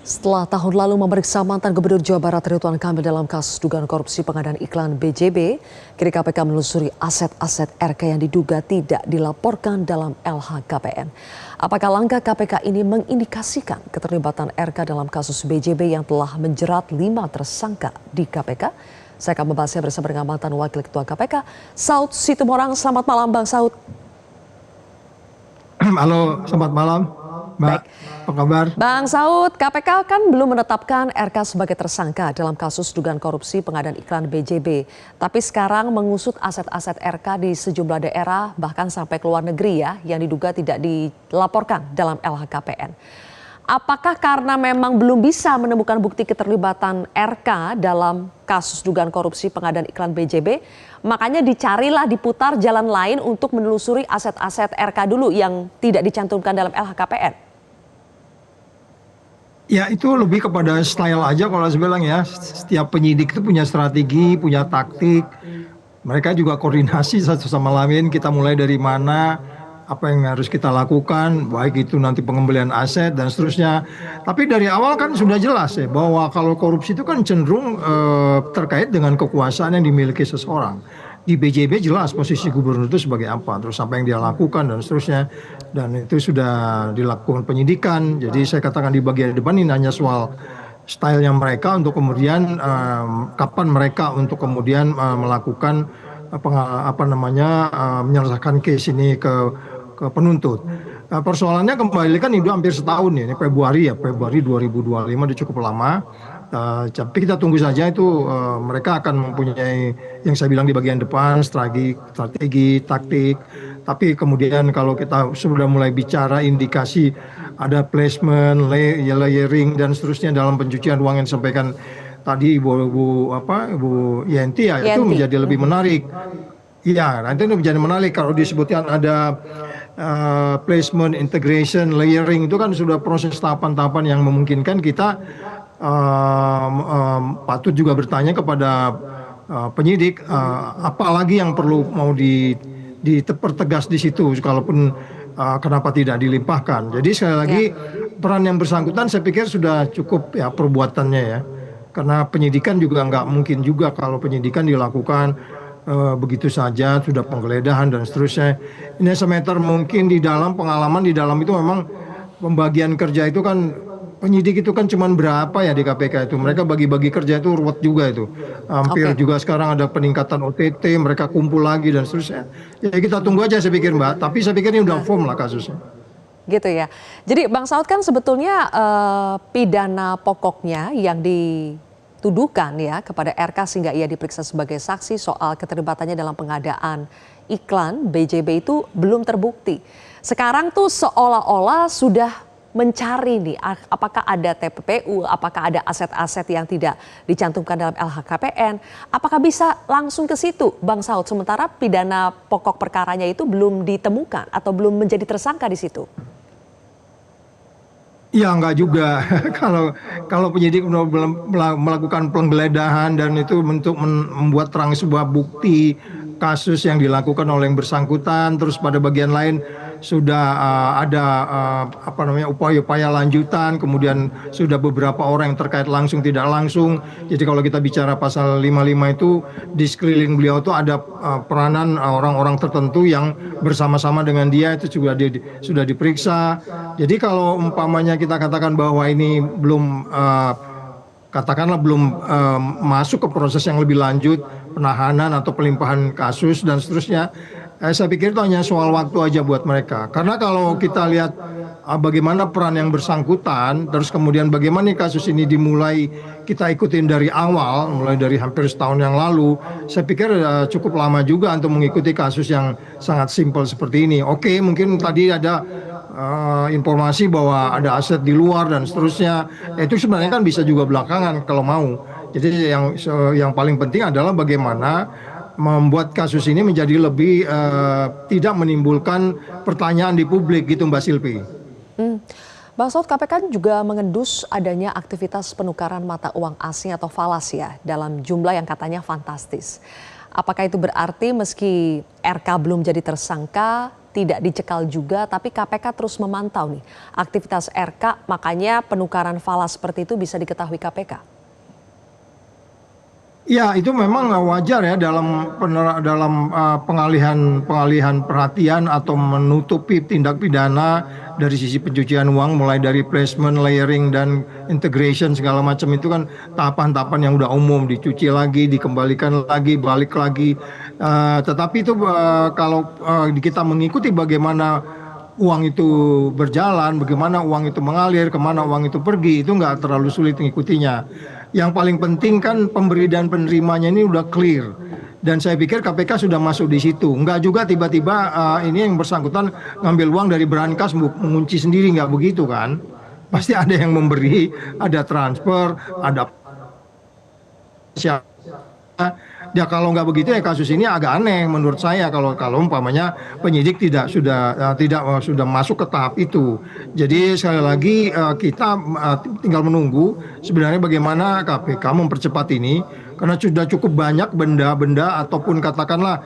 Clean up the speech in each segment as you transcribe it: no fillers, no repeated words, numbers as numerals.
Setelah tahun lalu memeriksa mantan Gubernur Jawa Barat Ridwan Kamil dalam kasus dugaan korupsi pengadaan iklan BJB, kini KPK menelusuri aset-aset RK yang diduga tidak dilaporkan dalam LHKPN. Apakah langkah KPK ini mengindikasikan keterlibatan RK dalam kasus BJB yang telah menjerat 5 tersangka di KPK? Saya akan membahasnya bersama dengan mantan Wakil Ketua KPK, Saud Situmorang. Selamat malam, Bang Saud. Halo, selamat malam, Mbak. Baik. Apa kabar? Bang Saud, KPK kan belum menetapkan RK sebagai tersangka dalam kasus dugaan korupsi pengadaan iklan BJB. Tapi sekarang mengusut aset-aset RK di sejumlah daerah, bahkan sampai ke luar negeri ya, yang diduga tidak dilaporkan dalam LHKPN. Apakah karena memang belum bisa menemukan bukti keterlibatan RK dalam kasus dugaan korupsi pengadaan iklan BJB, makanya dicarilah diputar jalan lain untuk menelusuri aset-aset RK dulu yang tidak dicantumkan dalam LHKPN? Ya itu lebih kepada style aja kalau saya bilang ya. Setiap penyidik itu punya strategi, punya taktik. Mereka juga koordinasi satu sama lain. Kita mulai dari mana, apa yang harus kita lakukan, baik itu nanti pengembalian aset dan seterusnya. Tapi dari awal kan sudah jelas ya bahwa kalau korupsi itu kan cenderung terkait dengan kekuasaan yang dimiliki seseorang. Di BJB jelas posisi gubernur itu sebagai apa, terus apa yang dia lakukan dan seterusnya. Dan itu sudah dilakukan penyidikan. Jadi saya katakan di bagian depan ini hanya soal stylenya mereka untuk kemudian kapan mereka untuk kemudian melakukan menyelesaikan case ini ke penuntut. Persoalannya kembali kan itu hampir setahun ya, ini Februari 2025 itu cukup lama. Tapi kita tunggu saja itu mereka akan mempunyai yang saya bilang di bagian depan strategi, taktik. Tapi kemudian kalau kita sudah mulai bicara indikasi ada placement, layering dan seterusnya dalam pencucian uang yang disampaikan tadi Ibu Yenti ya, itu menjadi lebih menarik. Iya, nanti itu menjadi menarik kalau disebutkan ada placement, integration, layering itu kan sudah proses tahapan-tahapan yang memungkinkan kita patut juga bertanya kepada penyidik apa lagi yang perlu mau dipertegas di situ, kalaupun kenapa tidak dilimpahkan. Jadi sekali lagi peran yang bersangkutan saya pikir sudah cukup ya perbuatannya ya, karena penyidikan juga nggak mungkin juga kalau penyidikan dilakukan begitu saja, sudah penggeledahan dan seterusnya. Ini semeter mungkin di dalam pengalaman di dalam itu memang pembagian kerja itu kan penyidik itu kan cuman berapa ya di KPK itu. Mereka bagi-bagi kerja itu ruwet juga itu. Hampir juga sekarang ada peningkatan OTT, mereka kumpul lagi dan seterusnya. Ya kita tunggu aja saya pikir Mbak, tapi saya pikir ini udah firm lah kasusnya. Gitu ya. Jadi Bang Saud kan sebetulnya pidana pokoknya yang dituduhkan ya kepada RK sehingga ia diperiksa sebagai saksi soal keterlibatannya dalam pengadaan iklan BJB itu belum terbukti. Sekarang tuh seolah-olah sudah mencari nih apakah ada TPPU, apakah ada aset-aset yang tidak dicantumkan dalam LHKPN, apakah bisa langsung ke situ Bang Saud, sementara pidana pokok perkaranya itu belum ditemukan atau belum menjadi tersangka di situ? Ya enggak juga. Kalau penyidik melakukan penggeledahan dan itu untuk membuat terang sebuah bukti kasus yang dilakukan oleh yang bersangkutan, terus pada bagian lain sudah ada upaya-upaya lanjutan, kemudian sudah beberapa orang yang terkait langsung tidak langsung. Jadi kalau kita bicara pasal 55 itu di sekeliling beliau itu ada peranan orang-orang tertentu yang bersama-sama dengan dia itu juga sudah diperiksa. Jadi kalau umpamanya kita katakan bahwa ini belum masuk ke proses yang lebih lanjut, penahanan atau pelimpahan kasus dan seterusnya, saya pikir itu hanya soal waktu aja buat mereka. Karena kalau kita lihat bagaimana peran yang bersangkutan, terus kemudian bagaimana kasus ini dimulai kita ikutin dari awal, mulai dari hampir setahun yang lalu, saya pikir cukup lama juga untuk mengikuti kasus yang sangat simpel seperti ini. Oke, mungkin tadi ada informasi bahwa ada aset di luar dan seterusnya, itu sebenarnya kan bisa juga belakangan kalau mau. Jadi yang paling penting adalah bagaimana membuat kasus ini menjadi lebih tidak menimbulkan pertanyaan di publik gitu Mbak Silvi. Bang Saud, KPK juga mengendus adanya aktivitas penukaran mata uang asing atau falas ya dalam jumlah yang katanya fantastis. Apakah itu berarti meski RK belum jadi tersangka, tidak dicekal juga, tapi KPK terus memantau nih aktivitas RK, makanya penukaran falas seperti itu bisa diketahui KPK. Ya, itu memang wajar ya dalam pengalihan perhatian atau menutupi tindak pidana dari sisi pencucian uang, mulai dari placement, layering, dan integration segala macam itu kan tahapan-tahapan yang udah umum, dicuci lagi, dikembalikan lagi, balik lagi. Tetapi itu kalau kita mengikuti bagaimana uang itu berjalan, bagaimana uang itu mengalir, kemana uang itu pergi, itu nggak terlalu sulit mengikutinya. Yang paling penting kan pemberi dan penerimanya ini udah clear. Dan saya pikir KPK sudah masuk di situ. Nggak juga tiba-tiba ini yang bersangkutan ngambil uang dari berangkas mengunci sendiri, nggak begitu kan. Pasti ada yang memberi, ada transfer, ada siapa. Ya kalau nggak begitu ya kasus ini agak aneh menurut saya kalau umpamanya penyidik sudah masuk ke tahap itu. Jadi sekali lagi kita tinggal menunggu sebenarnya bagaimana KPK mempercepat ini karena sudah cukup banyak benda-benda ataupun katakanlah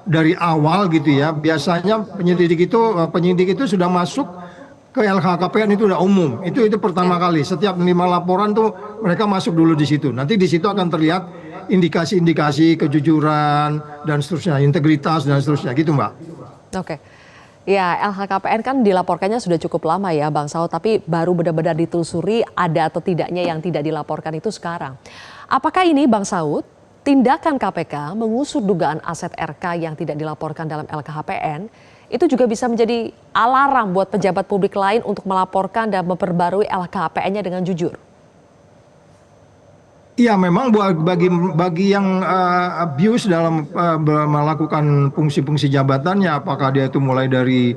dari awal gitu ya. Biasanya penyidik itu sudah masuk ke LHKPN itu udah umum. Itu pertama kali. Setiap menerima laporan tuh mereka masuk dulu di situ. Nanti di situ akan terlihat indikasi-indikasi kejujuran dan seterusnya, integritas dan seterusnya gitu, Mbak. Oke. Ya, LHKPN kan dilaporkannya sudah cukup lama ya Bang Saud, tapi baru benar-benar ditelusuri ada atau tidaknya yang tidak dilaporkan itu sekarang. Apakah ini Bang Saud, tindakan KPK mengusut dugaan aset RK yang tidak dilaporkan dalam LKHPN, itu juga bisa menjadi alarm buat pejabat publik lain untuk melaporkan dan memperbarui LKHPN-nya dengan jujur? Iya, memang bagi yang abuse dalam melakukan fungsi-fungsi jabatannya, apakah dia itu mulai dari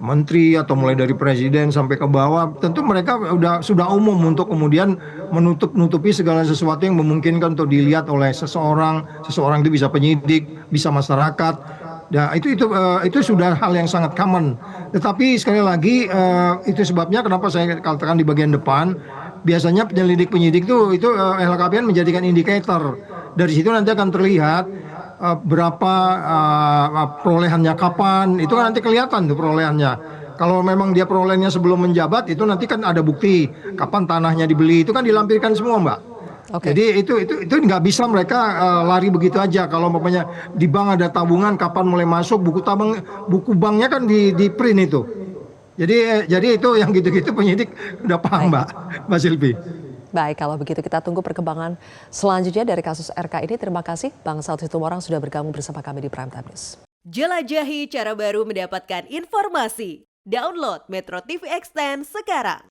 menteri atau mulai dari presiden sampai ke bawah, tentu mereka sudah umum untuk kemudian menutupi segala sesuatu yang memungkinkan untuk dilihat oleh seseorang itu bisa penyidik, bisa masyarakat. Ya, itu sudah hal yang sangat common. Tetapi sekali lagi itu sebabnya kenapa saya katakan di bagian depan biasanya penyelidik-penyidik itu LHKPN menjadikan indikator. Dari situ nanti akan terlihat berapa perolehannya kapan, itu kan nanti kelihatan tuh perolehannya. Kalau memang dia perolehannya sebelum menjabat, itu nanti kan ada bukti kapan tanahnya dibeli, itu kan dilampirkan semua, Mbak. Oke. Jadi itu nggak bisa mereka lari begitu aja. Kalau umpamanya di bank ada tabungan kapan mulai masuk, buku banknya kan di print itu. Jadi itu yang gitu-gitu penyidik udah paham, Mbak Silvi. Baik, kalau begitu kita tunggu perkembangan selanjutnya dari kasus RK ini. Terima kasih Bang Saud Situmorang sudah bergabung bersama kami di Prime Time News. Jelajahi cara baru mendapatkan informasi. Download Metro TV Extend sekarang.